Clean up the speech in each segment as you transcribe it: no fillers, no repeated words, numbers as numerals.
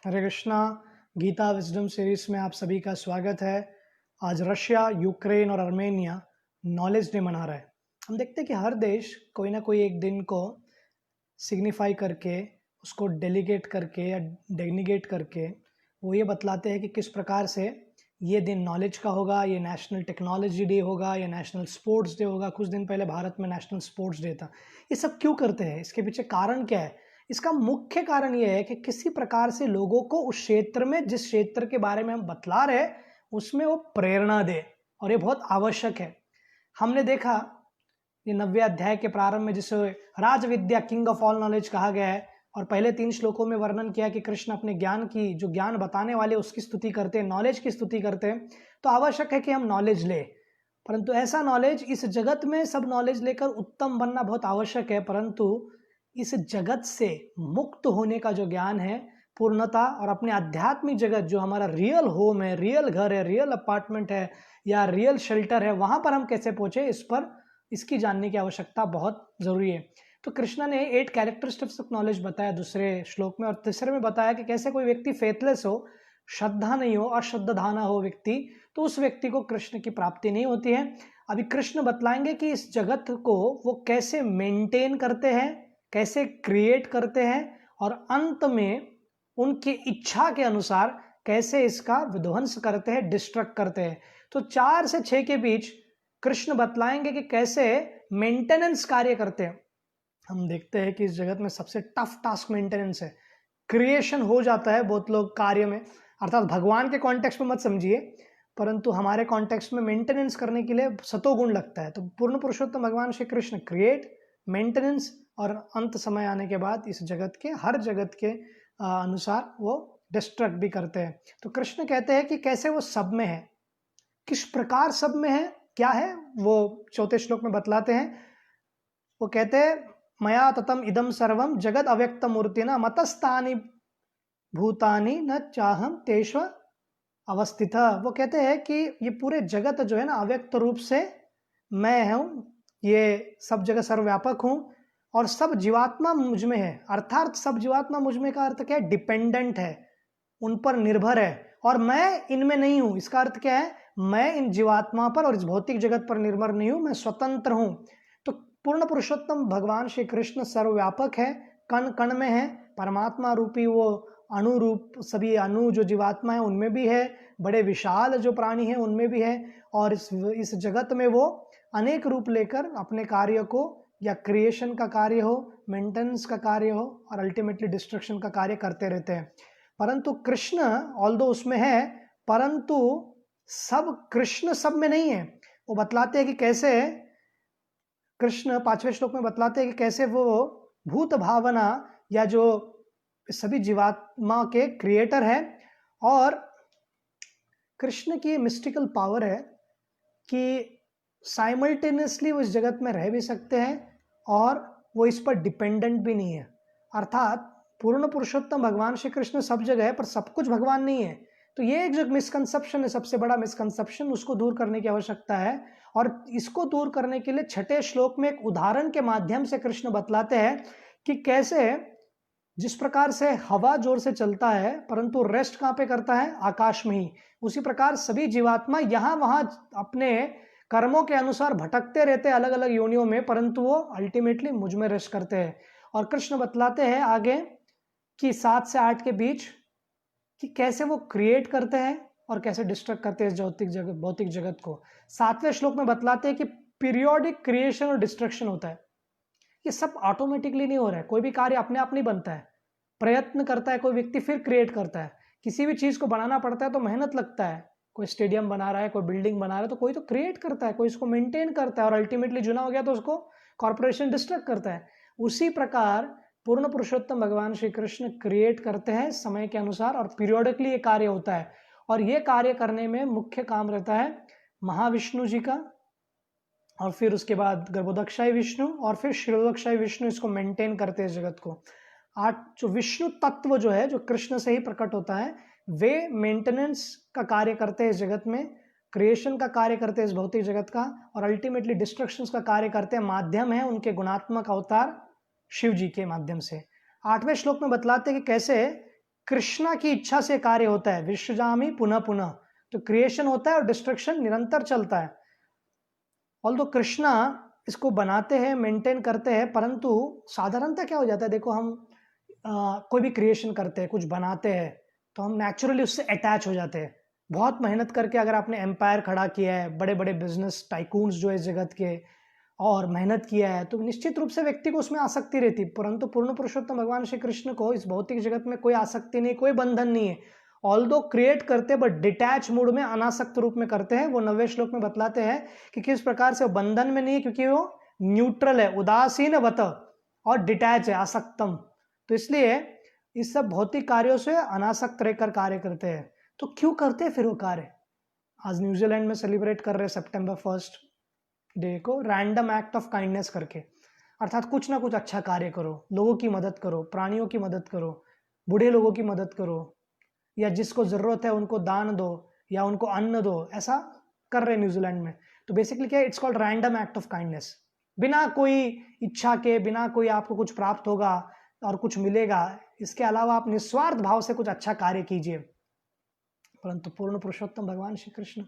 हरे Krishna. Gita wisdom series में आप सभी का स्वागत है। आज रशिया, यूक्रेन और आर्मेनिया नॉलेज डे मना रहा है। हम देखते हैं कि हर देश कोई ना कोई एक दिन को सिग्निफाई करके, उसको डेलीगेट करके या डेनिगेट करके वो ये बतलाते हैं कि किस प्रकार से ये दिन नॉलेज का होगा, ये नेशनल टेक्नोलॉजी डे होगा या नेशनल स्पोर्ट्स डे होगा। कुछ दिन पहले भारत में नेशनल स्पोर्ट्स डे था। ये सब क्यों करते हैं? इसके पीछे कारण क्या है? इसका मुख्य कारण ये है कि किसी प्रकार से लोगों को उस क्षेत्र में, जिस क्षेत्र के बारे में हम बतला रहे हैं, उसमें वो प्रेरणा दे, और ये बहुत आवश्यक है। हमने देखा ये 90वें अध्याय के प्रारंभ में जिसे राज विद्या किंग ऑफ ऑल नॉलेज कहा गया है, और पहले 3 श्लोकों में वर्णन किया कि कृष्ण अपने ज्ञान की, जो ज्ञान बताने वाले उसकी स्तुति करते हैं, नॉलेज की स्तुति करते हैं। तो आवश्यक है कि हम नॉलेज लें, परंतु ऐसा नॉलेज, इस जगत में सब नॉलेज लेकर उत्तम बनना बहुत आवश्यक है, परंतु इस जगत से मुक्त होने का जो ज्ञान है, पूर्णता, और अपने आध्यात्मिक जगत जो हमारा रियल होम है, रियल घर है, रियल अपार्टमेंट है या रियल शेल्टर है, वहां पर हम कैसे पहुंचे, इस पर इसकी जानने की आवश्यकता बहुत जरूरी है। तो कृष्ण ने 8 कैरेक्टरिस्टिक्स ऑफ नॉलेज बताया दूसरे श्लोक में, और तीसरे में बताया कि कैसे कोई व्यक्ति फेथलेस हो, श्रद्धा नहीं हो, अश्रद्धाना हो व्यक्ति, तो उस व्यक्ति को कृष्ण की प्राप्ति नहीं होती है। अभी कृष्ण बतलाएंगे कि इस जगत को वो कैसे मेंटेन करते हैं, कैसे क्रिएट करते हैं, और अंत में उनकी इच्छा के अनुसार कैसे इसका विध्वंस करते हैं, डिस्ट्रक्ट करते हैं। तो 4 से 6 के बीच कृष्ण बतलाएंगे कि कैसे मेंटेनेंस कार्य करते हैं। हम देखते हैं कि इस जगत में सबसे टफ टास्क मेंटेनेंस है। क्रिएशन हो जाता है बहुत लोग कार्य में, अर्थात भगवान के कॉन्टेक्स्ट में मत समझिए, परंतु हमारे कॉन्टेक्स्ट में मेंटेनेंस करने के लिए सतोगुण लगता है। तो पूर्ण पुरुषोत्तम भगवान श्री कृष्ण क्रिएट, मेंटेनेंस, और अंत समय आने के बाद इस जगत के, हर जगत के अनुसार वो डिस्ट्रक्ट भी करते हैं। तो कृष्ण कहते हैं कि कैसे वो सब में है, किस प्रकार सब में है, क्या है वो 4 श्लोक में बतलाते हैं। वो कहते हैं, मया ततम इदम सर्वम जगत अव्यक्त मूर्तिना मतस्तानि भूतानि न चाहम तेष्व अवस्थित। वो कहते हैं कि ये पूरे जगत जो है ना, अव्यक्त रूप से मैं हूं, ये सब जगह सर्वव्यापक हूं, और सब जीवात्मा मुझ में है। अर्थात सब जीवात्मा मुझ में का अर्थ क्या है? डिपेंडेंट है, उन पर निर्भर है, और मैं इनमें नहीं हूं। इसका अर्थ क्या है? मैं इन जीवात्मा पर और इस भौतिक जगत पर निर्भर नहीं हूं, मैं स्वतंत्र हूं। तो पूर्ण पुरुषोत्तम भगवान श्री कृष्ण सर्वव्यापक है, कण कण में है, परमात्मा रूपी वो अणु रूप, सभी अणु जो जीवात्मा है उनमें भी है, बड़े विशाल जो प्राणी है उनमें भी है, और इस जगत में वो अनेक रूप लेकर अपने कार्य को, या क्रिएशन का कार्य हो, मेंटेनेंस का कार्य हो, और अल्टीमेटली डिस्ट्रक्शन का कार्य करते रहते हैं। परंतु कृष्ण ऑल्दो उसमें है, परंतु सब कृष्ण सब में नहीं है। वो बतलाते हैं कि कैसे कृष्ण 5वें श्लोक में बतलाते हैं कि कैसे वो भूत भावना, या जो सभी जीवात्मा के क्रिएटर है, और कृष्ण की मिस्टिकल पावर है कि साइमल्टेनियसली वो इस जगत में रह भी सकते हैं, और वो इस पर डिपेंडेंट भी नहीं है। अर्थात पूर्ण पुरुषोत्तम भगवान श्री कृष्ण सब जगह है, पर सब कुछ भगवान नहीं है। तो ये एक जो मिसकंसेप्शन है, सबसे बड़ा मिसकंसेप्शन, उसको दूर करने की आवश्यकता है। और इसको दूर करने के लिए 6ठे श्लोक में एक उदाहरण के माध्यम से कृष्ण बतलाते हैं कि कैसे, जिस प्रकार से हवा जोर से चलता है परंतु रेस्ट कहां पे करता है? आकाश में ही। उसी प्रकार सभी जीवात्मा यहां वहां अपने कर्मों के अनुसार भटकते रहते हैं अलग अलग योनियों में, परंतु वो अल्टीमेटली मुझ में रेस्ट करते हैं। और कृष्ण बतलाते हैं आगे कि 7 से 8 के बीच कि कैसे वो क्रिएट करते हैं और कैसे डिस्ट्रक्ट करते हैं इस भौतिक जगत को। 7वें श्लोक में बतलाते हैं कि पीरियोडिक क्रिएशन और डिस्ट्रक्शन होता है। ये सब ऑटोमेटिकली नहीं हो रहा है, कोई भी कार्य अपने आप नहीं बनता है, प्रयत्न करता है कोई व्यक्ति, फिर क्रिएट करता है। किसी भी चीज को बनाना पड़ता है तो मेहनत लगता है। कोई स्टेडियम बना रहा है, कोई बिल्डिंग बना रहा है, तो कोई तो क्रिएट करता है, कोई इसको मेंटेन करता है, और अल्टीमेटली जुना हो गया तो उसको कॉर्पोरेशन डिस्ट्रक्ट करता है। उसी प्रकार पूर्ण पुरुषोत्तम भगवान श्री कृष्ण क्रिएट करते हैं समय के अनुसार, और पीरियोडिकली ये कार्य होता है। और ये कार्य करने में मुख्य काम रहता है महाविष्णु जी का, और फिर उसके बाद गर्भोदक्षाई विष्णु, और फिर क्षीरोदक्षाई विष्णु इसको मेंटेन करते हैं जगत को। 8 जो विष्णु तत्व जो है, जो कृष्ण से ही प्रकट होता है, वे मेंटेनेंस का कार्य करते हैं इस जगत में, क्रिएशन का कार्य करते हैं इस भौतिक जगत का, और अल्टीमेटली डिस्ट्रक्शन का कार्य करते हैं। माध्यम है उनके गुणात्मक अवतार शिव जी के माध्यम से। 8वें श्लोक में बतलाते हैं कि कैसे कृष्णा की इच्छा से कार्य होता है, विश्वजामी पुनः पुनः। तो क्रिएशन होता है और डिस्ट्रक्शन निरंतर चलता है। ऑल्दो कृष्णा इसको बनाते हैं, मेंटेन करते हैं, परंतु साधारणतः क्या हो जाता है, देखो हम कोई भी क्रिएशन करते हैं, कुछ बनाते हैं, तो हम नेचुरली उससे अटैच हो जाते हैं। बहुत मेहनत करके अगर आपने एम्पायर खड़ा किया है, बड़े बड़े बिजनेस टाइकून्स जो इस जगत के, और मेहनत किया है, तो निश्चित रूप से व्यक्ति को उसमें आसक्ति रहती। परंतु पूर्ण पुरुषोत्तम भगवान श्री कृष्ण को इस भौतिक जगत में कोई आसक्ति नहीं, कोई बंधन नहीं है। ऑल्दो क्रिएट करते बट डिटैच मूड में, अनासक्त रूप में करते हैं। वो 90वें श्लोक में बतलाते हैं कि किस प्रकार से वो बंधन में नहीं है, क्योंकि वो न्यूट्रल है, उदासीन वत, और डिटैच है, आसक्तम। तो इसलिए इस सब भौतिक कार्यों से अनासक्त रहकर कार्य करते हैं। तो क्यों करते हैं फिर वो कार्य? आज न्यूजीलैंड में सेलिब्रेट कर रहे हैं सितंबर 1 डे को, रैंडम एक्ट ऑफ काइंडनेस करके। अर्थात कुछ ना कुछ अच्छा कार्य करो, लोगों की मदद करो, प्राणियों की मदद करो, बूढ़े लोगों की मदद करो, या जिसको ज़रूरत है उनको दान दो, या उनको अन्न दो। ऐसा कर रहे हैं न्यूजीलैंड में। तो बेसिकली क्या है, it's called random act of kindness. बिना कोई इच्छा के, बिना कोई आपको कुछ प्राप्त होगा और कुछ मिलेगा, इसके अलावा आप निस्वार्थ भाव से कुछ अच्छा कार्य कीजिए। परंतु पूर्ण पुरुषोत्तम भगवान श्री कृष्ण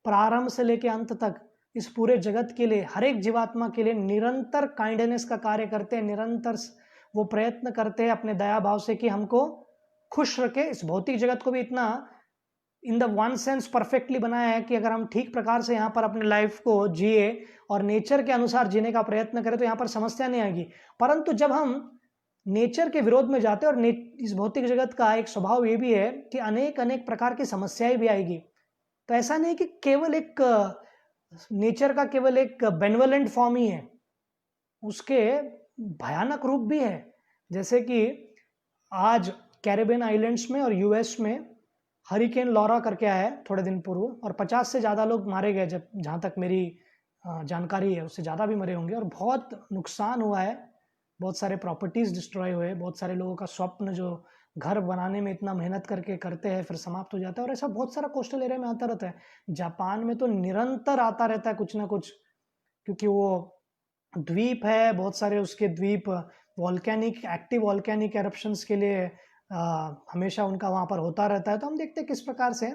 प्रारंभ से लेकर अंत तक इस पूरे जगत के लिए, हर एक जीवात्मा के लिए निरंतर काइंडनेस का कार्य करते हैं। निरंतर वो प्रयत्न करते हैं अपने दया भाव से कि हमको खुश रखे। इस भौतिक जगत को भी इतना in the one sense perfectly बनाया है कि अगर हम ठीक प्रकार से यहाँ पर अपने लाइफ को जिए और नेचर के अनुसार जीने का प्रयत्न करें तो यहाँ पर समस्या नहीं आएगी। परंतु जब हम नेचर के विरोध में जाते हैं, और इस भौतिक जगत का एक स्वभाव ये भी है कि अनेक अनेक प्रकार की समस्याएं भी आएगी। तो ऐसा नहीं कि केवल एक नेचर का केवल एक बेनवलेंट फॉर्म ही है, उसके भयानक रूप भी है। जैसे कि आज कैरिबियन आइलैंड्स में और यूएस में हरिकेन लॉरा करके आया है थोड़े दिन पूर्व, और 50 से ज़्यादा लोग मारे गए, जब जहाँ तक मेरी जानकारी है, उससे ज़्यादा भी मरे होंगे, और बहुत नुकसान हुआ है। बहुत सारे प्रॉपर्टीज़ डिस्ट्रॉय हुए, बहुत सारे लोगों का स्वप्न जो घर बनाने में इतना मेहनत करके करते हैं फिर समाप्त हो जाता है। और ऐसा बहुत सारा कोस्टल एरिया में आता रहता है। जापान में तो निरंतर आता रहता है कुछ ना कुछ, क्योंकि वो द्वीप है, बहुत सारे उसके द्वीप वॉल्केनिक, एक्टिव वॉल्केनिक एरप्शंस के लिए हमेशा उनका वहाँ पर होता रहता है। तो हम देखते हैं किस प्रकार से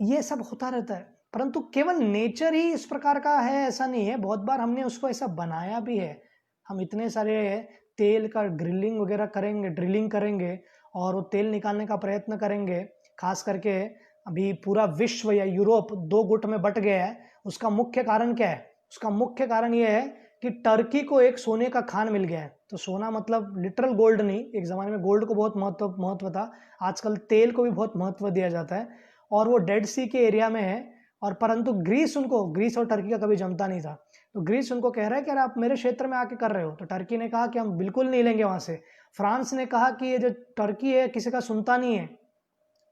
ये सब होता रहता है। परंतु केवल नेचर ही इस प्रकार का है ऐसा नहीं है, बहुत बार हमने उसको ऐसा बनाया भी है। हम इतने सारे तेल का ग्रिलिंग वगैरह करेंगे, ड्रिलिंग करेंगे, और वो तेल निकालने का प्रयत्न करेंगे। खास करके अभी पूरा विश्व या यूरोप 2 गुट में बट गया है। उसका मुख्य कारण क्या है? उसका मुख्य कारण ये है कि टर्की को एक सोने का खान मिल गया है। तो सोना मतलब लिटरल गोल्ड नहीं, एक ज़माने में गोल्ड को बहुत महत्व था, आजकल तेल को भी बहुत महत्व दिया जाता है, और वो डेड सी के एरिया में है। और परंतु ग्रीस और टर्की का कभी जमता नहीं था। तो ग्रीस उनको कह रहा है कि अरे आप मेरे क्षेत्र में आके कर रहे हो। तो टर्की ने कहा कि हम बिल्कुल नहीं लेंगे वहाँ से। फ्रांस ने कहा कि ये जो टर्की है किसी का सुनता नहीं है।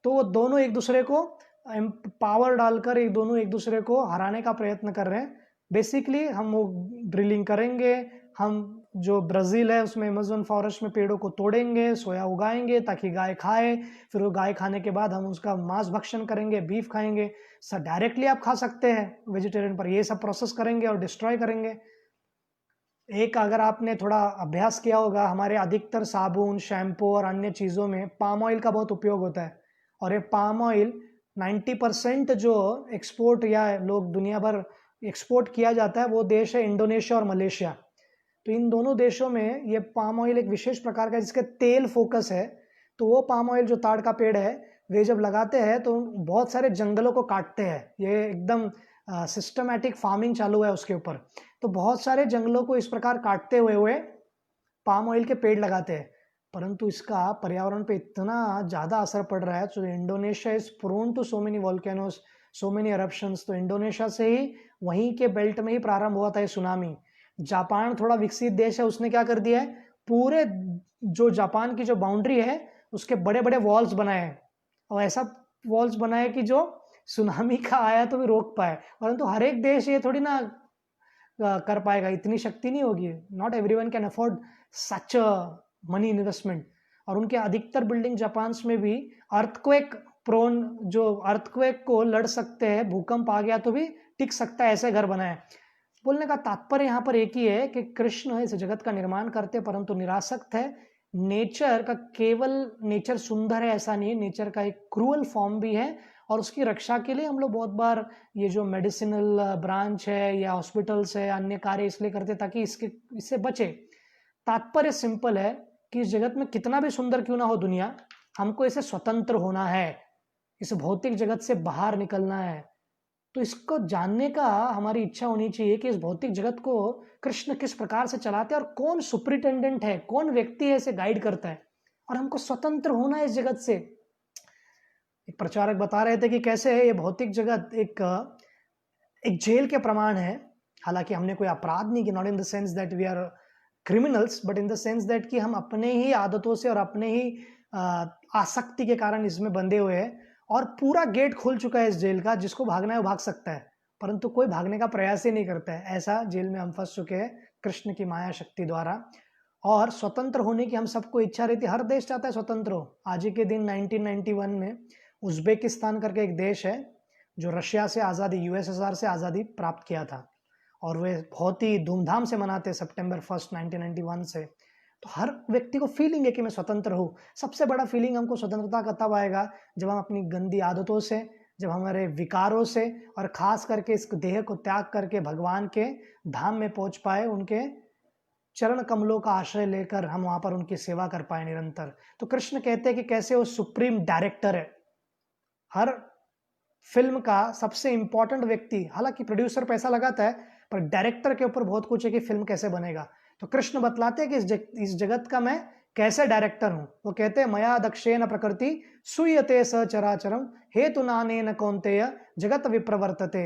तो वो दोनों एक दूसरे को पावर डालकर दोनों एक दूसरे को हराने का प्रयत्न कर रहे हैं। बेसिकली हम वो ड्रिलिंग करेंगे, हम जो ब्राज़ील है उसमें अमेज़न फॉरेस्ट में पेड़ों को तोड़ेंगे, सोया उगाएंगे ताकि गाय खाए, फिर वो गाय खाने के बाद हम उसका मांस भक्षण करेंगे, बीफ खाएंगे। सर डायरेक्टली आप खा सकते हैं वेजिटेरियन, पर ये सब प्रोसेस करेंगे और डिस्ट्रॉय करेंगे। एक अगर आपने थोड़ा अभ्यास किया होगा, हमारे अधिकतर साबुन, शैम्पू और अन्य चीज़ों में पाम ऑयल का बहुत उपयोग होता है। और ये पाम ऑयल 90% जो एक्सपोर्ट या लोग दुनिया भर एक्सपोर्ट किया जाता है वो देश है इंडोनेशिया और मलेशिया। तो इन दोनों देशों में ये पाम ऑयल एक विशेष प्रकार का जिसके तेल फोकस है। तो वो पाम ऑयल जो ताड़ का पेड़ है, वे जब लगाते हैं तो बहुत सारे जंगलों को काटते हैं। ये एकदम सिस्टमैटिक फार्मिंग चालू है उसके ऊपर। तो बहुत सारे जंगलों को इस प्रकार काटते हुए पाम ऑयल के पेड़ लगाते हैं। परंतु इसका पर्यावरण पे इतना ज़्यादा असर पड़ रहा है। तो Indonesia is prone to so many volcanoes, so many eruptions. तो इंडोनेशिया से ही, वहीं के बेल्ट में ही प्रारंभ हुआ था ये सुनामी। जापान थोड़ा विकसित देश है, उसने क्या कर दिया है, पूरे जो जापान की जो बाउंड्री है उसके बड़े बड़े वॉल्स बनाए हैं, और ऐसा वॉल्स बनाए कि जो सुनामी का आया तो भी रोक पाए। परंतु हर एक देश ये थोड़ी ना कर पाएगा, इतनी शक्ति नहीं होगी। Not everyone can afford such money investment. और उनके अधिकतर बिल्डिंग जापान में भी अर्थक्वेक प्रोन, जो अर्थक्वेक को लड़ सकते हैं, भूकंप आ गया तो भी टिक सकता है, ऐसे घर बनाए। बोलने का तात्पर्य यहाँ पर एक ही है कि कृष्ण इस जगत का निर्माण करते परंतु निरासक्त है। नेचर का केवल नेचर सुंदर है ऐसा नहीं है, नेचर का एक क्रूअल फॉर्म भी है और उसकी रक्षा के लिए हम लोग बहुत बार ये जो मेडिसिनल ब्रांच है या हॉस्पिटल्स है अन्य कार्य इसलिए करते हैं ताकि इससे बचे। तात्पर्य सिंपल है कि इस जगत में कितना भी सुंदर क्यों ना हो दुनिया, हमको इसे स्वतंत्र होना है, इस भौतिक जगत से बाहर निकलना है। तो इसको जानने का हमारी इच्छा होनी चाहिए कि इस भौतिक जगत को कृष्ण किस प्रकार से चलाते हैं और कौन सुपरिटेंडेंट है, कौन व्यक्ति है इसे गाइड करता है, और हमको स्वतंत्र होना है इस जगत से। एक प्रचारक बता रहे थे कि कैसे ये भौतिक जगत एक जेल के प्रमाण है। हालांकि हमने कोई अपराध नहीं किया, not in the sense that we are criminals, but in the sense that कि हम अपने ही आदतों से और अपने ही आसक्ति के कारण इसमें बंधे हुए हैं और पूरा गेट खुल चुका है इस जेल का, जिसको भागना है वो भाग सकता है, परंतु कोई भागने का प्रयास ही नहीं करता है। ऐसा जेल में हम फंस चुके हैं कृष्ण की माया शक्ति द्वारा। और स्वतंत्र होने की हम सबको इच्छा रहती है, हर देश चाहता है स्वतंत्र हो। आज ही के दिन 1991 में उज्बेकिस्तान करके एक देश है जो रशिया से आज़ादी, यूएसएसआर से आज़ादी प्राप्त किया था, और वे बहुत ही धूमधाम से मनाते हैं सितंबर 1 1991 से। तो हर व्यक्ति को फीलिंग है कि मैं स्वतंत्र हूँ। सबसे बड़ा फीलिंग हमको स्वतंत्रता का तब आएगा जब हम अपनी गंदी आदतों से, जब हमारे विकारों से, और खास करके इस देह को त्याग करके भगवान के धाम में पहुंच पाए, उनके चरण कमलों का आश्रय लेकर हम वहां पर उनकी सेवा कर पाए निरंतर। तो कृष्ण कहते हैं कि कैसे वो सुप्रीम डायरेक्टर है, हर फिल्म का सबसे इंपॉर्टेंट व्यक्ति। हालांकि प्रोड्यूसर पैसा लगाता है, पर डायरेक्टर के ऊपर बहुत कुछ है कि फिल्म कैसे बनेगा। तो कृष्ण बतलाते हैं कि इस जगत का मैं कैसे डायरेक्टर हूं। वो कहते हैं मया दक्षेण प्रकृति सुयते सचराचरम हेतु नानेन कौन्तेय जगत विप्रवर्तते।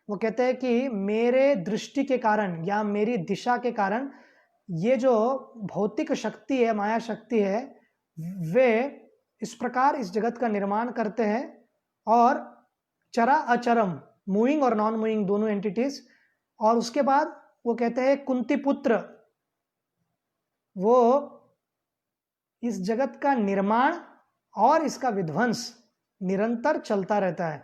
वो कहते हैं कि मेरे दृष्टि के कारण या मेरी दिशा के कारण ये जो भौतिक शक्ति है, माया शक्ति है, वे इस प्रकार इस जगत का निर्माण करते हैं। और चरा अचरम, मूविंग और नॉन मूविंग दोनों एंटिटीज। और उसके बाद वो कहते हैं कुंती पुत्र, वो इस जगत का निर्माण और इसका विध्वंस निरंतर चलता रहता है।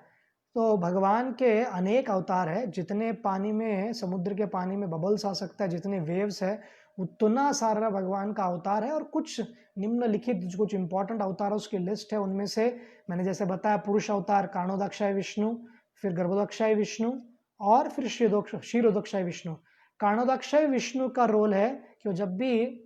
तो भगवान के अनेक अवतार है, जितने पानी में, समुद्र के पानी में बबल्स आ सकता है, जितने वेव्स है, उतना सारा भगवान का अवतार है। और कुछ निम्नलिखित कुछ इंपॉर्टेंट अवतारों की लिस्ट है। उनमें से मैंने जैसे बताया पुरुष अवतार कारणोदक्षाय विष्णु, फिर गर्भोदक्षाय विष्णु, और फिर क्षीरोदक्षाय विष्णु। कारणोदक्षाय विष्णु का रोल है कि वो जब भी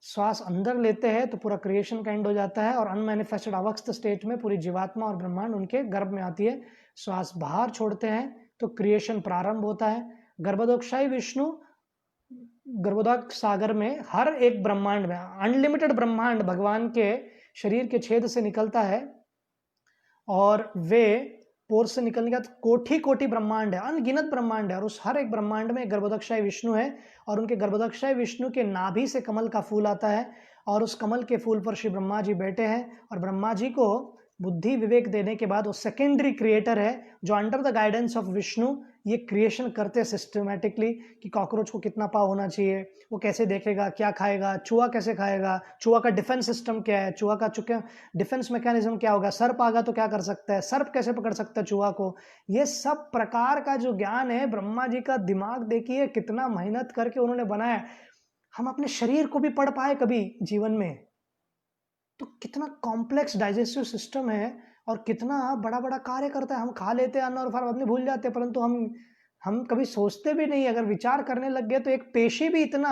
श्वास अंदर लेते हैं तो पूरा क्रिएशन का एंड हो जाता है, और अनमैनिफेस्टेड अवस्थ स्टेट में पूरी जीवात्मा और ब्रह्मांड उनके गर्भ में आती है। श्वास बाहर छोड़ते हैं तो क्रिएशन प्रारंभ होता है। गर्भोदक्षाय विष्णु गर्भोदक सागर में हर एक ब्रह्मांड में अनलिमिटेड ब्रह्मांड भगवान के शरीर के छेद से निकलता है, और वे पोर से निकलने के बाद कोटि कोटि ब्रह्मांड है, अनगिनत ब्रह्मांड है, और उस हर एक ब्रह्मांड में गर्भोदक्षाय विष्णु है। और उनके गर्भोदक्षाय विष्णु के नाभि से कमल का फूल आता है, और उस कमल के फूल पर श्री ब्रह्मा जी बैठे हैं। और ब्रह्मा जी को बुद्धि विवेक देने के बाद वो सेकेंडरी क्रिएटर है, जो under the guidance of Vishnu ये क्रिएशन करते सिस्टमेटिकली कि कॉकरोच को कितना पाव होना चाहिए, वो कैसे देखेगा, क्या खाएगा, चूहा कैसे खाएगा, चूहा का डिफेंस सिस्टम क्या है, चूहा का डिफेंस मैकेनिज्म क्या होगा, सर्प आगा तो क्या कर सकता है, सर्प कैसे पकड़ सकता है चूहा को। ये सब प्रकार का जो ज्ञान है, ब्रह्मा जी का दिमाग देखिए कितना मेहनत करके उन्होंने बनाया। हम अपने शरीर को भी पढ़ पाए कभी जीवन में, तो कितना कॉम्प्लेक्स डाइजेस्टिव सिस्टम है और कितना बड़ा बड़ा कार्य करता है। हम खा लेते हैं अन्न और फिर बाद में भूल जाते हैं, परंतु हम कभी सोचते भी नहीं। अगर विचार करने लग गए तो एक पेशी भी इतना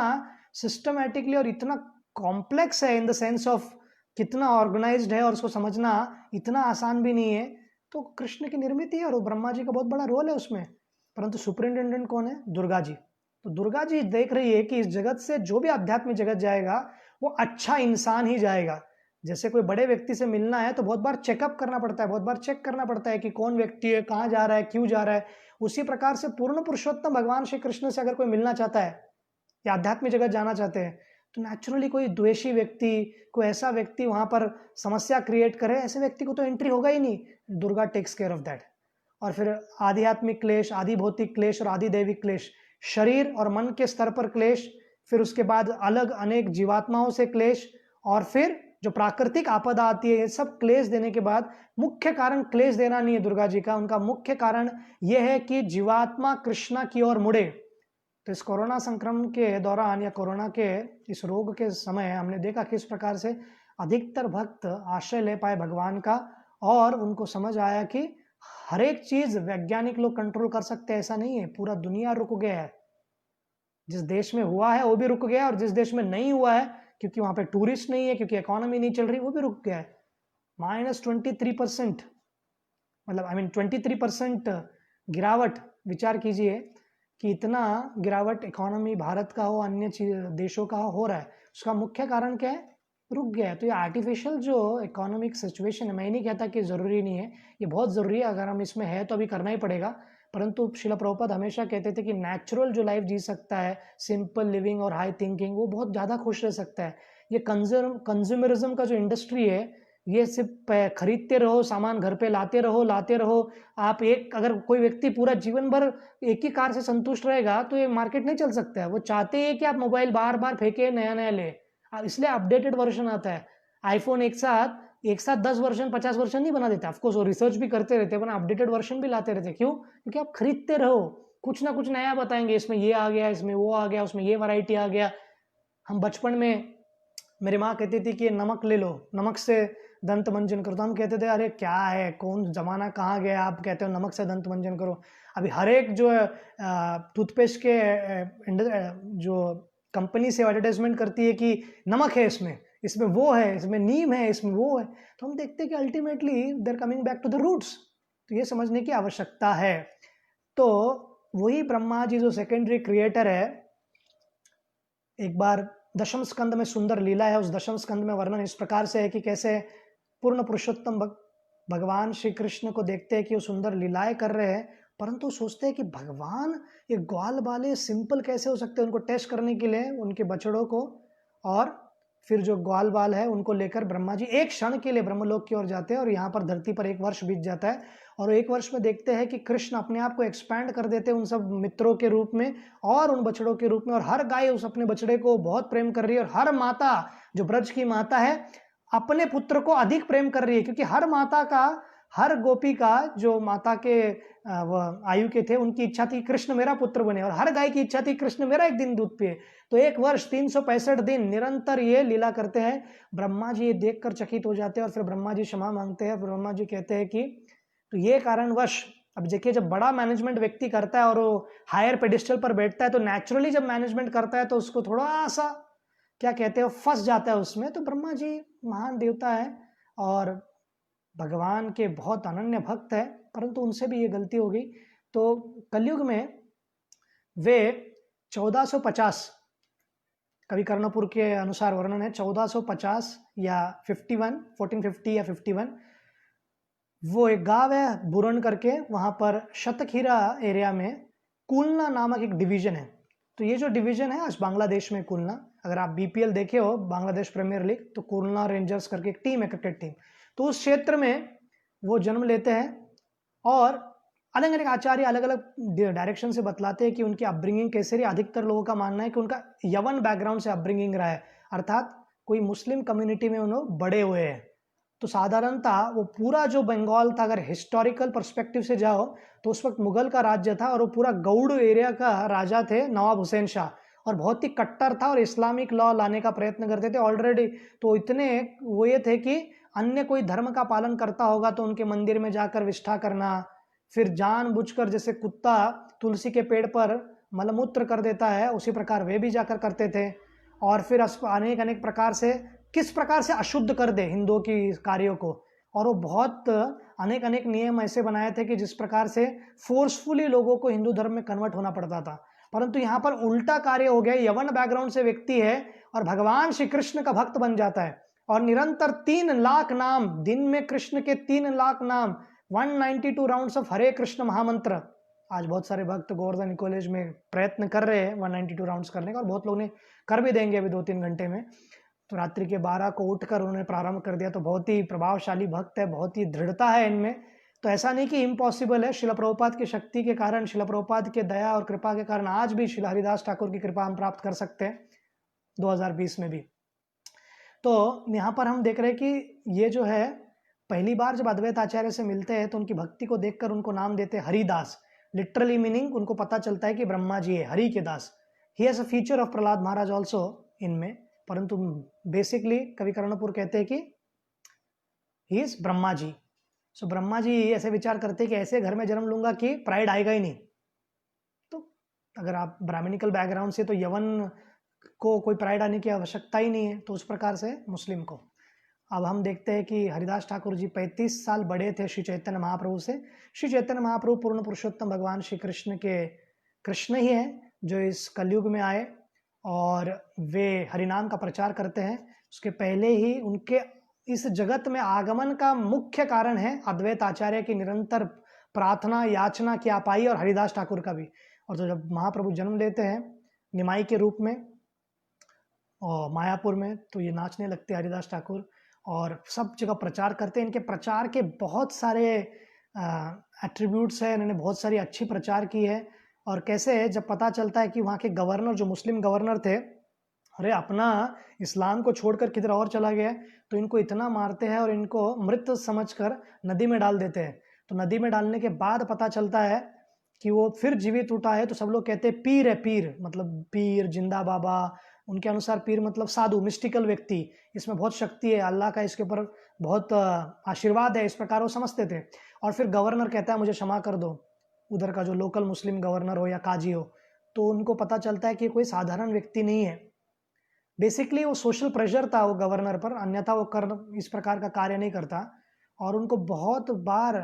सिस्टमैटिकली और इतना कॉम्प्लेक्स है इन द सेंस ऑफ कितना ऑर्गेनाइज्ड है, और उसको समझना इतना आसान भी नहीं है। तो कृष्ण की निर्मित है और वो ब्रह्मा जी का बहुत बड़ा रोल है उसमें, परंतु सुपरिंटेंडेंट कौन है? दुर्गा जी। तो दुर्गा जी देख रही है कि इस जगत से जो भी आध्यात्मिक जगत जाएगा वो अच्छा इंसान ही जाएगा। जैसे कोई बड़े व्यक्ति से मिलना है तो बहुत बार चेकअप करना पड़ता है, बहुत बार चेक करना पड़ता है कि कौन व्यक्ति है, कहाँ जा रहा है, क्यों जा रहा है। उसी प्रकार से पूर्ण पुरुषोत्तम भगवान श्री कृष्ण से अगर कोई मिलना चाहता है या आध्यात्मिक जगत जाना चाहते हैं, तो नेचुरली कोई द्वेषी व्यक्ति, कोई ऐसा व्यक्ति वहां पर समस्या क्रिएट करे, ऐसे व्यक्ति को तो एंट्री होगा ही नहीं। Durga takes care of that. और फिर आध्यात्मिक क्लेश, आदि भौतिक क्लेश और आदि दैविक क्लेश, शरीर और मन के स्तर पर क्लेश, फिर उसके बाद अलग अनेक जीवात्माओं से क्लेश, और फिर जो प्राकृतिक आपदा आती है, ये सब क्लेश देने के बाद मुख्य कारण क्लेश देना नहीं है दुर्गा जी का। उनका मुख्य कारण यह है कि जीवात्मा कृष्णा की ओर मुड़े, तो इस कोरोना संक्रमण के दौरान या कोरोना के इस रोग के समय हमने देखा किस प्रकार से अधिकतर भक्त आश्रय ले पाए भगवान का, और उनको समझ आया कि हर एक चीज वैज्ञानिक लोग कंट्रोल कर सकते हैं ऐसा नहीं है, पूरा दुनिया रुक गया है। जिस देश में हुआ है वो भी रुक गया, और जिस देश में नहीं हुआ है क्योंकि वहां पे टूरिस्ट नहीं है, क्योंकि इकोनॉमी नहीं चल रही, वो भी रुक गया है। -23%, मतलब 23% गिरावट। विचार कीजिए कि इतना गिरावट इकोनॉमी भारत का हो, अन्य देशों का हो रहा है। उसका मुख्य कारण क्या है? रुक गया है। तो ये आर्टिफिशियल जो इकोनॉमिक सिचुएशन है, मैं नहीं कहता कि ज़रूरी नहीं है, ये बहुत ज़रूरी है, अगर हम इसमें है तो अभी करना ही पड़ेगा। परंतु शिला प्रभुपाद हमेशा कहते थे कि नेचुरल जो लाइफ जी सकता है, सिंपल लिविंग और हाई थिंकिंग, वो बहुत ज़्यादा खुश रह सकता है। ये कंज्यूमरिज्म का जो इंडस्ट्री है, ये सिर्फ खरीदते रहो, सामान घर पे लाते रहो। आप एक अगर कोई व्यक्ति पूरा जीवन भर एक ही कार से संतुष्ट रहेगा तो ये मार्केट नहीं चल सकता है। वो चाहते हैं कि आप मोबाइल बार बार फेंके, नया नया ले, इसलिए अपडेटेड वर्जन आता है। आईफोन एक साथ 10 वर्जन 50 वर्जन नहीं बना देते, ऑफकोर्स वो रिसर्च भी करते रहते हैं, अपडेटेड वर्जन भी लाते रहते। क्यों? क्योंकि आप खरीदते रहो, कुछ ना कुछ नया बताएंगे, इसमें ये आ गया, इसमें वो आ गया, उसमें ये वैरायटी आ गया। हम बचपन में मेरी माँ कहती थी कि ये नमक ले लो, नमक से दंत मंजन करो, तो हम कहते थे अरे क्या है, कौन जमाना कहाँ गया, आप कहते हो नमक से दंत मंजन करो। अभी हर एक जो टूथपेस्ट के जो कंपनी से एडवर्टाइजमेंट करती है कि नमक है इसमें, इसमें वो है, इसमें नीम है, इसमें वो है। तो हम देखते हैं कि ultimately they are coming back to the roots. तो ये समझने की आवश्यकता है। तो वही ब्रह्मा जी जो सेकेंडरी क्रिएटर है, एक बार दशम स्कंद में सुंदर लीला है। उस दशम स्कंद में वर्णन इस प्रकार से है कि कैसे पूर्ण पुरुषोत्तम भगवान श्री कृष्ण को देखते हैं कि वो सुंदर लीलाएं कर रहे हैं, परंतु सोचते हैं कि भगवान ये ग्वाल बाले सिंपल कैसे हो सकते हैं। उनको टेस्ट करने के लिए उनके बछड़ों को और फिर जो ग्वाल बाल है उनको लेकर ब्रह्मा जी एक क्षण के लिए ब्रह्मलोक की ओर जाते हैं, और यहाँ पर धरती पर 1 वर्ष बीत जाता है। और 1 वर्ष में देखते हैं कि कृष्ण अपने आप को एक्सपैंड कर देते हैं उन सब मित्रों के रूप में और उन बछड़ों के रूप में, और हर गाय उस अपने बछड़े को बहुत प्रेम कर रही है, और हर माता जो ब्रज की माता है अपने पुत्र को अधिक प्रेम कर रही है, क्योंकि हर माता का, हर गोपी का जो माता के आयु के थे, उनकी इच्छा थी कृष्ण मेरा पुत्र बने, और हर गाय की इच्छा थी कृष्ण मेरा एक दिन दूध पिए। तो 1 वर्ष 365 दिन निरंतर ये लीला करते हैं। ब्रह्मा जी ये देखकर चकित हो जाते हैं, और फिर ब्रह्मा जी क्षमा मांगते हैं। ब्रह्मा जी कहते हैं कि तो ये कारणवश, अब देखिए जब बड़ा मैनेजमेंट व्यक्ति करता है और वो हायर पेडिस्टल पर बैठता है, तो नेचुरली जब मैनेजमेंट करता है तो उसको थोड़ा सा क्या कहते हैं, फंस जाता है उसमें। तो ब्रह्मा जी महान देवता है और भगवान के बहुत अनन्य भक्त है, परंतु उनसे भी ये गलती हो गई। तो कलयुग में वे 1450, कवि कर्णपुर के अनुसार वर्णन है 1450 या 51, 1450 या 51, वो एक गांव है बुरन करके, वहां पर शतखीरा एरिया में कुलना नामक एक डिवीजन है। तो ये जो डिवीजन है आज बांग्लादेश में कुलना, अगर आप बीपीएल देखे हो बांग्लादेश प्रीमियर लीग, तो कुलना रेंजर्स करके एक टीम है, क्रिकेट टीम। तो उस क्षेत्र में वो जन्म लेते हैं, और अलग अलग आचार्य अलग अलग डायरेक्शन से बतलाते हैं कि उनकी अपब्रिंगिंग कैसे रही। अधिकतर लोगों का मानना है कि उनका यवन बैकग्राउंड से अपब्रिंगिंग रहा है, अर्थात कोई मुस्लिम कम्युनिटी में उन्होंने बड़े हुए हैं। तो साधारणतः वो पूरा जो बंगाल था, अगर हिस्टोरिकल पर्सपेक्टिव से जाओ तो उस वक्त मुगल का राज्य था, और वो पूरा गौड़ एरिया का राजा थे नवाब हुसैन शाह, और बहुत ही कट्टर था और इस्लामिक लॉ लाने का प्रयत्न करते थे ऑलरेडी। तो इतने वो ये थे कि अन्य कोई धर्म का पालन करता होगा तो उनके मंदिर में जाकर विष्ठा करना, फिर जानबूझकर जैसे कुत्ता तुलसी के पेड़ पर मलमूत्र कर देता है उसी प्रकार वे भी जाकर करते थे। और फिर अनेक अनेक प्रकार से किस प्रकार से अशुद्ध कर दे हिंदुओं की कार्यों को, और वो बहुत अनेक अनेक नियम ऐसे बनाए थे कि जिस प्रकार से फोर्सफुली लोगों को हिंदू धर्म में कन्वर्ट होना पड़ता था। परंतु यहाँ पर उल्टा कार्य हो गया, यवन बैकग्राउंड से व्यक्ति है और भगवान श्री कृष्ण का भक्त बन जाता है, और निरंतर 3 लाख नाम, दिन में कृष्ण के 3 लाख नाम, 192 राउंड्स ऑफ हरे कृष्ण महामंत्र। आज बहुत सारे भक्त गोवर्धन कॉलेज में प्रयत्न कर रहे हैं 192 राउंड्स करने का, और बहुत लोग ने कर भी देंगे अभी 2-3 घंटे में। तो रात्रि के 12 को उठकर उन्होंने प्रारंभ कर दिया। तो बहुत ही प्रभावशाली भक्त है, बहुत ही दृढ़ता है इनमें। तो ऐसा नहीं कि इम्पॉसिबल है, शिला प्रभुपाद की शक्ति के कारण, शिला प्रभुपाद के दया और कृपा के कारण आज भी शिला हरिदास ठाकुर की कृपा हम प्राप्त कर सकते हैं 2020 में भी। तो यहाँ पर हम देख रहे हैं कि ये जो है पहली बार जब अद्वैत आचार्य से मिलते हैं तो उनकी भक्ति को देखकर उनको नाम देते हैं हरिदास। लिटरली मीनिंग उनको पता चलता है कि ब्रह्मा जी है, हरि के दास। He has a feature of Prahlad Maharaj also इनमें, परंतु बेसिकली कवि कर्णपुर कहते हैं कि he is Brahma ji. So Brahma ji ऐसे विचार करते हैं कि ऐसे घर में जन्म लूंगा कि प्राइड आएगा ही नहीं। तो अगर आप ब्राह्मणिकल बैकग्राउंड से, तो यवन को कोई प्राइड आने की आवश्यकता ही नहीं है, तो उस प्रकार से मुस्लिम को। अब हम देखते हैं कि हरिदास ठाकुर जी 35 साल बड़े थे श्री चैतन्य महाप्रभु से। श्री चैतन्य महाप्रभु पूर्ण पुरुषोत्तम भगवान श्री कृष्ण के कृष्ण ही हैं जो इस कलयुग में आए और वे हरिनाम का प्रचार करते हैं। उसके पहले ही उनके इस जगत में आगमन का मुख्य कारण है अद्वैत आचार्य की निरंतर प्रार्थना याचना की आपाई और हरिदास ठाकुर का भी। और तो जब महाप्रभु जन्म लेते हैं निमाई के रूप में और मायापुर में, तो ये नाचने लगते हरिदास ठाकुर और सब जगह प्रचार करते हैं। इनके प्रचार के बहुत सारे एट्रीब्यूट्स हैं, इन्होंने बहुत सारी अच्छी प्रचार की है। और कैसे जब पता चलता है कि वहाँ के गवर्नर जो मुस्लिम गवर्नर थे, अरे अपना इस्लाम को छोड़कर किधर और चला गया, तो इनको इतना मारते हैं और इनको मृत समझकर नदी में डाल देते हैं। तो नदी में डालने के बाद पता चलता है कि वो फिर जीवित उठा है। तो सब लोग कहते हैं पीर है, पीर मतलब पीर जिंदा बाबा। उनके अनुसार पीर मतलब साधु, मिस्टिकल व्यक्ति, इसमें बहुत शक्ति है, अल्लाह का इसके ऊपर बहुत आशीर्वाद है, इस प्रकार वो समझते थे। और फिर गवर्नर कहता है मुझे क्षमा कर दो, उधर का जो लोकल मुस्लिम गवर्नर हो या काजी हो। तो उनको पता चलता है कि कोई साधारण व्यक्ति नहीं है। बेसिकली वो सोशल प्रेशर था वो गवर्नर पर, अन्यथा वो कर इस प्रकार का कार्य नहीं करता। और उनको बहुत बार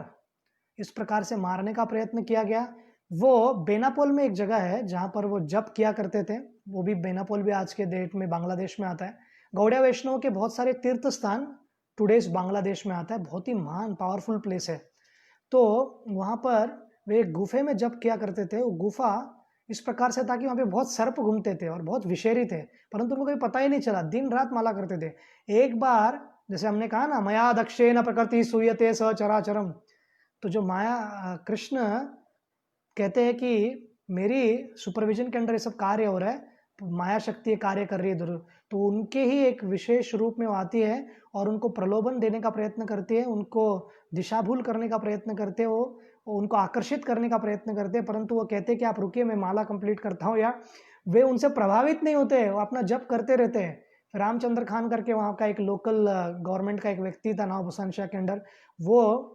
इस प्रकार से मारने का प्रयत्न किया गया। वो बेनापोल में एक जगह है जहाँ पर वो जप किया करते थे, वो भी बेनापोल भी आज के डेट में बांग्लादेश में आता है। गौड़िया वैष्णव के बहुत सारे तीर्थ स्थान टुडेज बांग्लादेश में आता है, बहुत ही महान पावरफुल प्लेस है। तो वहाँ पर वे एक गुफे में जप किया करते थे। वो गुफा इस प्रकार से था कि वहाँ पे बहुत सर्प घूमते थे और बहुत विषैरी थे, परंतु उनको कभी पता ही नहीं चला, दिन रात माला करते थे। एक बार जैसे हमने कहा ना, मया दक्षेण प्रकृति सूयते स चराचरम, तो जो माया कृष्ण कहते हैं कि मेरी सुपरविजन के अंडर ये सब कार्य हो रहा है, तो माया शक्ति कार्य कर रही है इधर। तो उनके ही एक विशेष रूप में वो आती है और उनको प्रलोभन देने का प्रयत्न करती है, उनको दिशाभूल करने का प्रयत्न करते हैं, वो उनको आकर्षित करने का प्रयत्न करते हैं। परंतु वो कहते हैं कि आप रुकिए, मैं माला कंप्लीट करता हूँ। या वे उनसे प्रभावित नहीं होते, वो अपना जप करते रहते हैं। रामचंद्र खान करके वहाँ का एक लोकल गवर्नमेंट का एक व्यक्ति था नवाब शाह के अंडर, वो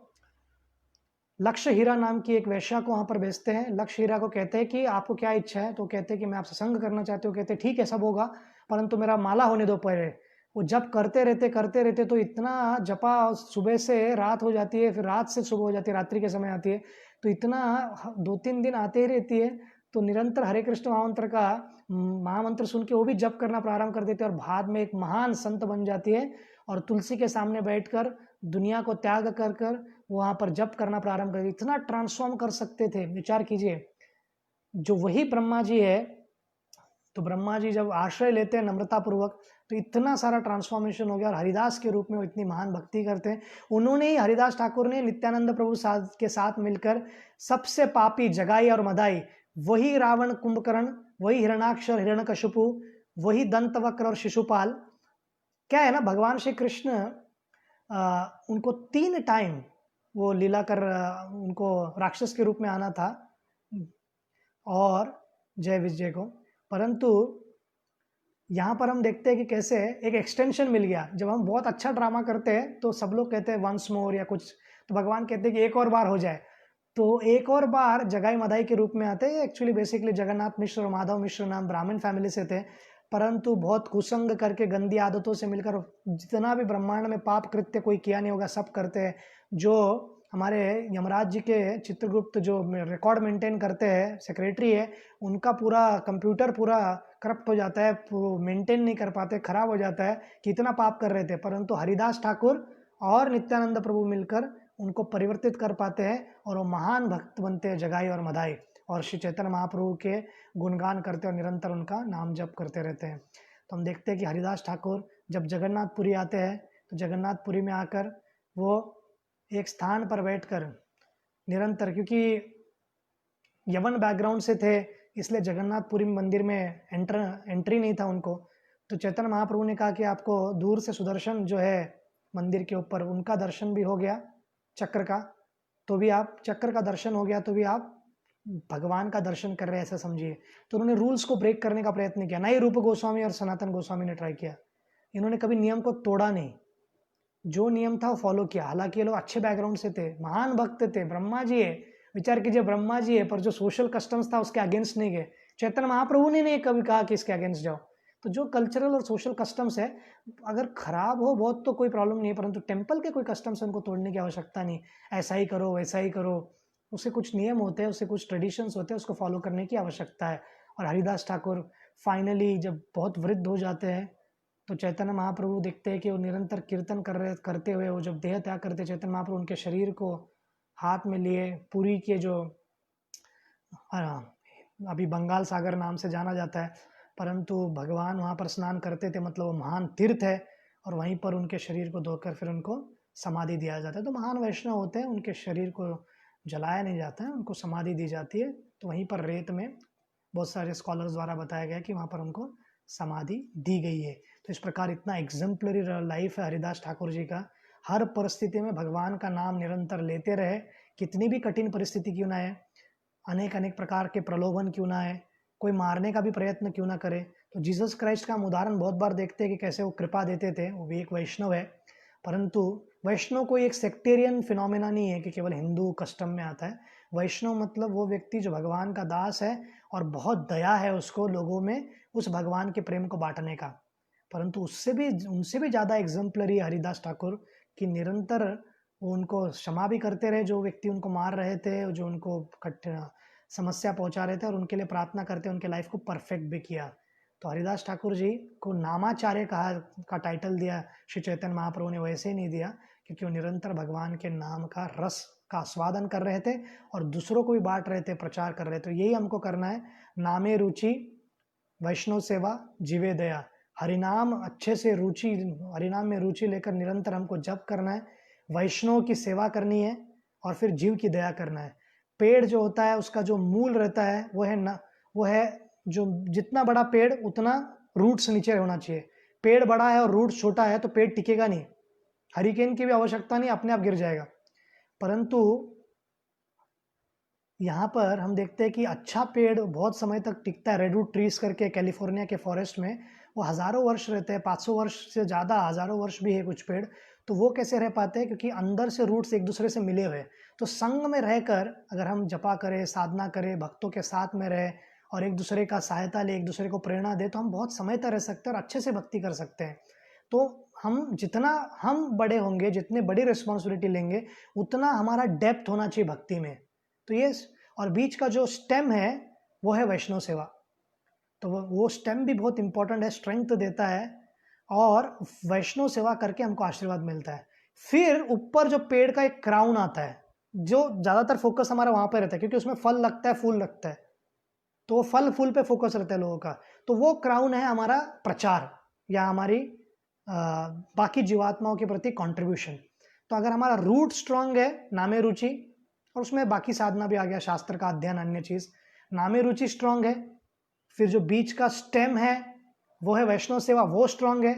लक्ष्य हीरा नाम की एक वेश्या को वहाँ पर भेजते हैं। लक्ष्य हीरा को कहते हैं कि आपको क्या इच्छा है, तो कहते हैं कि मैं आपसे संग करना चाहते हो। कहते हैं ठीक है सब होगा, परंतु मेरा माला होने दो पहले। वो जप करते रहते तो इतना जपा, सुबह से रात हो जाती है, फिर रात से सुबह हो जाती है, रात्रि के समय आती है, तो इतना 2-3 दिन आते ही रहती है। तो निरंतर हरे कृष्ण महामंत्र का महामंत्र सुन के वो भी जप करना प्रारंभ कर देते हैं और बाद में एक महान संत बन जाती है और तुलसी के सामने बैठकर दुनिया को त्याग कर कर वहाँ पर जप करना प्रारंभ कर। इतना ट्रांसफॉर्म कर सकते थे, विचार कीजिए। जो वही ब्रह्मा जी है, तो ब्रह्मा जी जब आश्रय लेते हैं नम्रता पूर्वक, तो इतना सारा ट्रांसफॉर्मेशन हो गया। और हरिदास के रूप में वो इतनी महान भक्ति करते हैं। उन्होंने ही, हरिदास ठाकुर ने नित्यानंद प्रभु के साथ मिलकर सबसे पापी जगाई और मदाई, वही रावण कुंभकर्ण, वही हिरणाक्ष और हिरण्यकशिपु, वही दंतवक्र और शिशुपाल। क्या है ना, भगवान श्री कृष्ण उनको 3 टाइम वो लीला कर उनको राक्षस के रूप में आना था और जय विजय को। परंतु यहाँ पर हम देखते हैं कि कैसे एक एक्सटेंशन मिल गया। जब हम बहुत अच्छा ड्रामा करते हैं तो सब लोग कहते हैं वंस मोर या कुछ, तो भगवान कहते हैं कि एक और बार हो जाए। तो एक और बार जगाई मदाई के रूप में आते हैं। एक्चुअली बेसिकली जगन्नाथ मिश्र और माधव मिश्र नाम ब्राह्मण फैमिली से थे, परंतु बहुत कुसंग करके गंदी आदतों से मिलकर जितना भी ब्रह्मांड में पाप कृत्य कोई किया नहीं होगा सब करते हैं। जो हमारे यमराज जी के चित्रगुप्त जो रिकॉर्ड मेंटेन करते हैं, सेक्रेटरी है, उनका पूरा कंप्यूटर पूरा करप्ट हो जाता है, मेंटेन नहीं कर पाते, खराब हो जाता है, कितना पाप कर रहे थे। परंतु हरिदास ठाकुर और नित्यानंद प्रभु मिलकर उनको परिवर्तित कर पाते हैं और वो महान भक्त बनते हैं, जगाई और मदाई, और श्री चैतन्य महाप्रभु के गुणगान करते और निरंतर उनका नाम जप करते रहते हैं। तो हम देखते हैं कि हरिदास ठाकुर जब जगन्नाथपुरी आते हैं, तो जगन्नाथपुरी में आकर वो एक स्थान पर बैठकर निरंतर, क्योंकि यवन बैकग्राउंड से थे इसलिए जगन्नाथपुरी मंदिर में एंट्री नहीं था उनको, तो चैतन्य महाप्रभु ने कहा कि आपको दूर से सुदर्शन जो है मंदिर के ऊपर, उनका दर्शन भी हो गया, चक्र का, तो भी आप, चक्र का दर्शन हो गया तो भी आप भगवान का दर्शन कर रहे हैं ऐसा समझिए। तो उन्होंने रूल्स को ब्रेक करने का प्रयत्न किया। ना ही रूप गोस्वामी और सनातन गोस्वामी ने ट्राई किया, इन्होंने कभी नियम को तोड़ा नहीं, जो नियम था वो फॉलो किया। हालांकि ये लोग अच्छे बैकग्राउंड से थे, महान भक्त थे, ब्रह्मा जी है, विचार कीजिए ब्रह्मा जी है, पर जो सोशल कस्टम्स था उसके अगेंस्ट नहीं गए। चैतन्य महाप्रभु ने नहीं कभी कहा कि इसके अगेंस्ट जाओ। तो जो कल्चरल और सोशल कस्टम्स है, अगर खराब हो बहुत तो कोई प्रॉब्लम नहीं है, परंतु टेम्पल के कोई कस्टम्स है उनको तोड़ने की आवश्यकता नहीं। ऐसा ही करो वैसा ही करो, उससे कुछ नियम होते हैं, उससे कुछ ट्रेडिशंस होते हैं, उसको फॉलो करने की आवश्यकता है। और हरिदास ठाकुर फाइनली जब बहुत वृद्ध हो जाते हैं तो चैतन्य महाप्रभु देखते हैं कि वो निरंतर कीर्तन करते हुए वो जब देह त्याग करते, चैतन्य महाप्रभु उनके शरीर को हाथ में लिए, पुरी के जो अभी बंगाल सागर नाम से जाना जाता है, परंतु भगवान वहाँ पर स्नान करते थे, मतलब वो महान तीर्थ है, और वहीं पर उनके शरीर को धोकर फिर उनको समाधि दिया जाता है। तो महान वैष्णव होते हैं, उनके शरीर को जलाया नहीं जाता है, उनको समाधि दी जाती है। तो वहीं पर रेत में बहुत सारे स्कॉलर्स द्वारा बताया गया कि वहाँ पर उनको समाधि दी गई है। तो इस प्रकार इतना एग्जाम्पलरी लाइफ है हरिदास ठाकुर जी का। हर परिस्थिति में भगवान का नाम निरंतर लेते रहे, कितनी भी कठिन परिस्थिति क्यों ना है, अनेक अनेक प्रकार के प्रलोभन क्यों ना है, कोई मारने का भी प्रयत्न क्यों ना करे, तो जीसस क्राइस्ट का हम उदाहरण बहुत बार देखते हैं कि कैसे वो कृपा देते थे। वो भी एक वैष्णव है, परंतु वैष्णव कोई एक सेक्टेरियन फिनोमेना नहीं है कि केवल हिंदू कस्टम में आता है। वैष्णव मतलब वो व्यक्ति जो भगवान का दास है और बहुत दया है उसको लोगों में उस भगवान के प्रेम को बांटने का। परंतु उनसे भी ज़्यादा एग्जाम्पलरी हरिदास ठाकुर की निरंतर वो उनको क्षमा भी करते रहे, जो व्यक्ति उनको मार रहे थे, जो उनको समस्या पहुंचा रहे थे, और उनके लिए प्रार्थना करते उनके लाइफ को परफेक्ट भी किया। तो हरिदास ठाकुर जी को नामाचार्य कहा का टाइटल दिया श्री चैतन्य महाप्रभु ने वैसे ही नहीं दिया, क्योंकि वो निरंतर भगवान के नाम का रस का आस्वादन कर रहे थे और दूसरों को भी बांट रहे थे, प्रचार कर रहे थे। तो यही हमको करना है, नामे रुचि वैष्णव सेवा जीवे दया। हरिनाम अच्छे से रुचि, हरिनाम में रुचि लेकर निरंतर हमको जप करना है, वैष्णव की सेवा करनी है और फिर जीव की दया करना है। पेड़ जो होता है उसका जो मूल रहता है वो है जो जितना बड़ा पेड़ उतना रूट्स नीचे होना चाहिए। पेड़ बड़ा है और रूट छोटा है तो पेड़ टिकेगा नहीं, हरिकेन की भी आवश्यकता नहीं, अपने आप गिर जाएगा। परंतु यहाँ पर हम देखते हैं कि अच्छा पेड़ बहुत समय तक टिकता है। रेडवुड ट्रीज करके कैलिफोर्निया के फॉरेस्ट में वो हज़ारों वर्ष रहते हैं, 500 वर्ष से ज़्यादा, हज़ारों वर्ष भी है कुछ पेड़। तो वो कैसे रह पाते हैं? क्योंकि अंदर से रूट्स एक दूसरे से मिले हुए। तो संग में रहकर अगर हम जपा करें, साधना करें, भक्तों के साथ में रहे और एक दूसरे का सहायता ले, एक दूसरे को प्रेरणा दे, तो हम बहुत समय तक रह सकते हैं और अच्छे से भक्ति कर सकते हैं। तो जितना हम बड़े होंगे, जितने बड़ी रिस्पॉन्सिबिलिटी लेंगे, उतना हमारा डेप्थ होना चाहिए भक्ति में। तो ये और बीच का जो स्टेम है वो है वैष्णव सेवा। तो वो स्टेम भी बहुत इंपॉर्टेंट है, स्ट्रेंथ देता है और वैष्णव सेवा करके हमको आशीर्वाद मिलता है। फिर ऊपर जो पेड़ का एक क्राउन आता है, जो ज़्यादातर फोकस हमारा वहाँ पे रहता है, क्योंकि उसमें फल लगता है, फूल लगता है, तो वो फल फूल पे फोकस रहता है लोगों का। तो वो क्राउन है हमारा प्रचार या हमारी बाकी जीवात्माओं के प्रति कंट्रीब्यूशन। तो अगर हमारा रूट स्ट्रांग है, नामे रुचि, और उसमें बाकी साधना भी आ गया, शास्त्र का अध्ययन, अन्य चीज, नामे रुचि स्ट्रांग है, फिर जो बीच का स्टेम है वो है वैष्णव सेवा, वो स्ट्रांग है,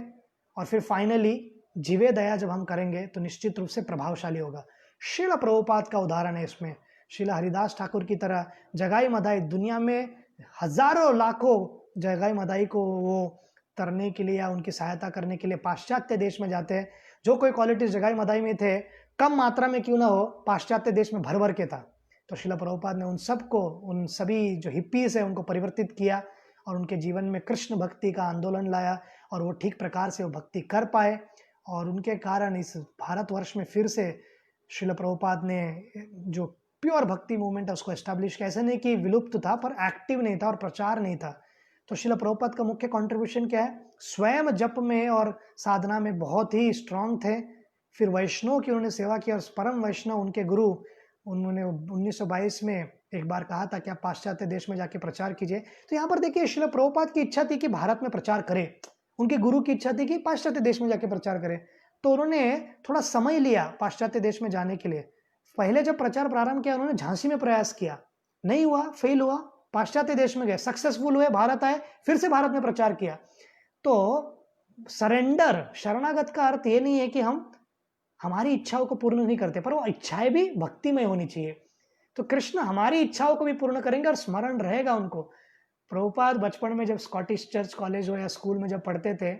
और फिर फाइनली जीवे दया जब हम करेंगे तो निश्चित रूप से प्रभावशाली होगा। श्रील प्रभुपाद का उदाहरण है इसमें। श्रील हरिदास ठाकुर की तरह जगाई मदाई, दुनिया में हजारों लाखों जगाई मदाई को वो तरने के लिए या उनकी सहायता करने के लिए पाश्चात्य देश में जाते हैं। जो कोई क्वालिटीज जगाई मदाई में थे, कम मात्रा में क्यों ना हो, पाश्चात्य देश में भर भर के था। तो श्रील प्रभुपाद ने उन सबको, उन सभी जो हिप्पीज है उनको परिवर्तित किया और उनके जीवन में कृष्ण भक्ति का आंदोलन लाया, और वो ठीक प्रकार से वो भक्ति कर पाए। और उनके कारण इस भारतवर्ष में फिर से श्रील प्रभुपाद ने जो प्योर भक्ति मूवमेंट है उसको एस्टैब्लिश किया। ऐसे नहीं कि विलुप्त था, पर एक्टिव नहीं था और प्रचार नहीं था। तो श्रील प्रभुपाद का मुख्य कंट्रीब्यूशन क्या है? स्वयं जप में और साधना में बहुत ही स्ट्रांग थे। फिर वैष्णव की उन्होंने सेवा की, और परम वैष्णव उनके गुरु, उन्होंने 1922 में एक बार कहा था कि आप पाश्चात्य देश में जाके प्रचार कीजिए। तो यहाँ पर देखिए, श्रील प्रभुपाद की इच्छा थी कि भारत में प्रचार करे, उनके गुरु की इच्छा थी कि पाश्चात्य देश में जाके प्रचार करे। तो उन्होंने थोड़ा समय लिया पाश्चात्य देश में जाने के लिए। पहले जब प्रचार प्रारंभ किया उन्होंने झांसी में प्रयास किया, नहीं हुआ, फेल हुआ, पाश्चात्य देश में गए, सक्सेसफुल हुए, भारत आए, फिर से भारत में प्रचार किया। तो सरेंडर, शरणागत का अर्थ ये नहीं है कि हम हमारी इच्छाओं को पूर्ण नहीं करते, पर वो इच्छाएं भी भक्तिमय होनी चाहिए। तो कृष्ण हमारी इच्छाओं को भी पूर्ण करेंगे और स्मरण रहेगा उनको। प्रभुपाद बचपन में जब स्कॉटिश चर्च कॉलेज हो या स्कूल में जब पढ़ते थे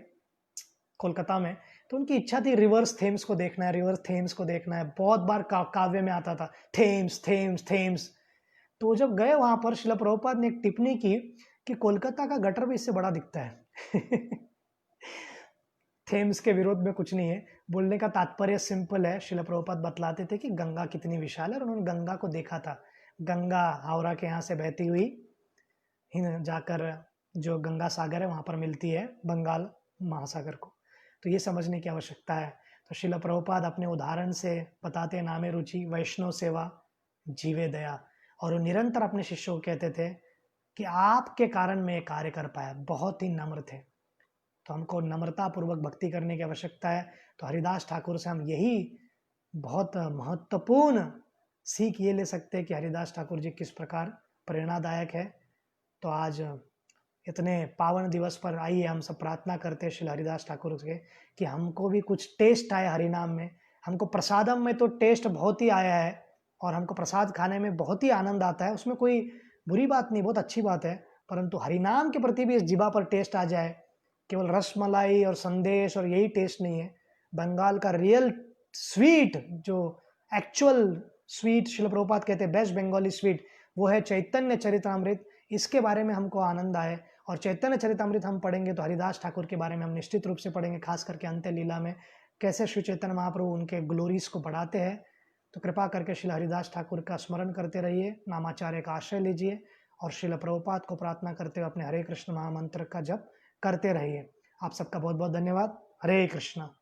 कोलकाता में, तो उनकी इच्छा थी रिवर्स थेम्स को देखना है, रिवर्स थेम्स को देखना है। बहुत बार काव्य में आता था थेम्स थेम्स थेम्स। तो जब गए वहां पर शिला प्रभुपाद ने एक टिप्पणी की कि कोलकाता का गटर भी इससे बड़ा दिखता है। थेम्स के विरोध में कुछ नहीं है, बोलने का तात्पर्य सिंपल है। शिला प्रभुपाद बतलाते थे कि गंगा कितनी विशाल है और उन्होंने गंगा को देखा था। गंगा हावड़ा के यहाँ से बहती हुई जाकर जो गंगा सागर है वहां पर मिलती है बंगाल महासागर को। तो ये समझने की आवश्यकता है। तो शिला प्रभुपाद अपने उदाहरण से बताते नामे रुचि वैष्णव सेवा जीवे दया, और वो निरंतर अपने शिष्यों को कहते थे कि आपके कारण मैं ये कार्य कर पाया। बहुत ही नम्र थे। तो हमको नम्रता पूर्वक भक्ति करने की आवश्यकता है। तो हरिदास ठाकुर से हम यही बहुत महत्वपूर्ण सीख ये ले सकते हैं कि हरिदास ठाकुर जी किस प्रकार प्रेरणादायक है। तो आज इतने पावन दिवस पर आइए हम सब प्रार्थना करते हैं श्री हरिदास ठाकुर के कि हमको भी कुछ टेस्ट आए हरिनाम में। हमको प्रसादम में तो टेस्ट बहुत ही आया है और हमको प्रसाद खाने में बहुत ही आनंद आता है, उसमें कोई बुरी बात नहीं, बहुत अच्छी बात है। परंतु हरिनाम के प्रति भी इस जीभा पर टेस्ट आ जाए। केवल रसमलाई और संदेश और यही टेस्ट नहीं है, बंगाल का रियल स्वीट, जो एक्चुअल स्वीट शिल प्रभुपाद कहते हैं बेस्ट बंगाली स्वीट, वो है चैतन्य चरितमृत। इसके बारे में हमको आनंद आए। और चैतन्य चरितमृत हम पढ़ेंगे तो हरिदास ठाकुर के बारे में हम निश्चित रूप से पढ़ेंगे, खास करके अंत्य लीला में कैसे श्री चैतन्य महाप्रभु उनके ग्लोरीज को बढ़ाते हैं। तो कृपा करके श्री हरिदास ठाकुर का स्मरण करते रहिए, नामाचार्य का आश्रय लीजिए और श्रील प्रभुपाद को प्रार्थना करते हुए अपने हरे कृष्ण महामंत्र का जप करते रहिए। आप सबका बहुत बहुत धन्यवाद। हरे कृष्णा।